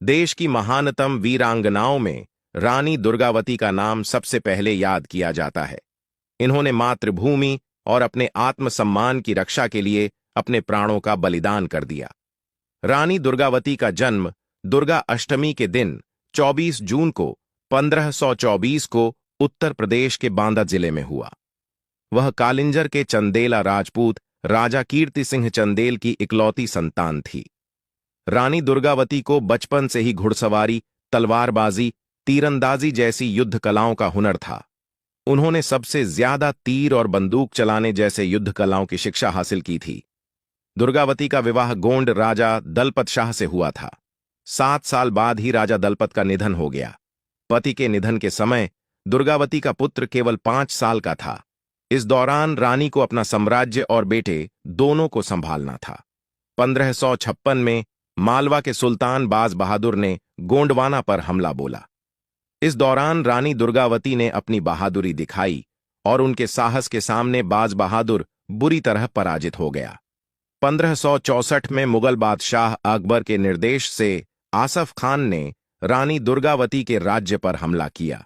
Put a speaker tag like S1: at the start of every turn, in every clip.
S1: देश की महानतम वीरांगनाओं में रानी दुर्गावती का नाम सबसे पहले याद किया जाता है। इन्होंने मातृभूमि और अपने आत्मसम्मान की रक्षा के लिए अपने प्राणों का बलिदान कर दिया। रानी दुर्गावती का जन्म दुर्गा अष्टमी के दिन 24 जून को 1524 को उत्तर प्रदेश के बांदा जिले में हुआ। वह कालिंजर के चंदेला राजपूत राजा कीर्ति सिंह चंदेल की इकलौती संतान थी। रानी दुर्गावती को बचपन से ही घुड़सवारी, तलवारबाजी, तीरंदाजी जैसी युद्ध कलाओं का हुनर था। उन्होंने सबसे ज्यादा तीर और बंदूक चलाने जैसे युद्ध कलाओं की शिक्षा हासिल की थी। दुर्गावती का विवाह गोंड राजा दलपत शाह से हुआ था। 7 साल बाद ही राजा दलपत का निधन हो गया। पति के निधन के समय दुर्गावती का पुत्र केवल 5 साल का था। इस दौरान रानी को अपना साम्राज्य और बेटे दोनों को संभालना था। 1556 में मालवा के सुल्तान बाज बहादुर ने गोंडवाना पर हमला बोला। इस दौरान रानी दुर्गावती ने अपनी बहादुरी दिखाई और उनके साहस के सामने बाज बहादुर बुरी तरह पराजित हो गया। 1564 में मुगल बादशाह अकबर के निर्देश से आसफ खान ने रानी दुर्गावती के राज्य पर हमला किया।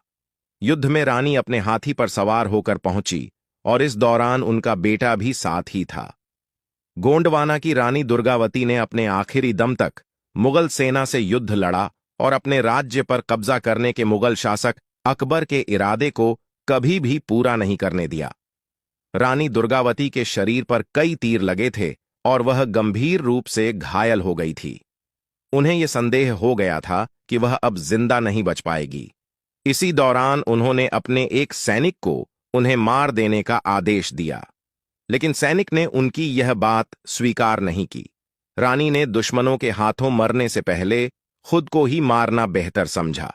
S1: युद्ध में रानी अपने हाथी पर सवार होकर पहुंची और इस दौरान उनका बेटा भी साथ ही था। गोंडवाना की रानी दुर्गावती ने अपने आखिरी दम तक मुगल सेना से युद्ध लड़ा और अपने राज्य पर कब्जा करने के मुगल शासक अकबर के इरादे को कभी भी पूरा नहीं करने दिया। रानी दुर्गावती के शरीर पर कई तीर लगे थे और वह गंभीर रूप से घायल हो गई थी। उन्हें यह संदेह हो गया था कि वह अब जिंदा नहीं बच पाएगी। इसी दौरान उन्होंने अपने एक सैनिक को उन्हें मार देने का आदेश दिया, लेकिन सैनिक ने उनकी यह बात स्वीकार नहीं की। रानी ने दुश्मनों के हाथों मरने से पहले खुद को ही मारना बेहतर समझा।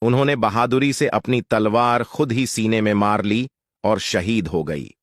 S1: उन्होंने बहादुरी से अपनी तलवार खुद ही सीने में मार ली और शहीद हो गई।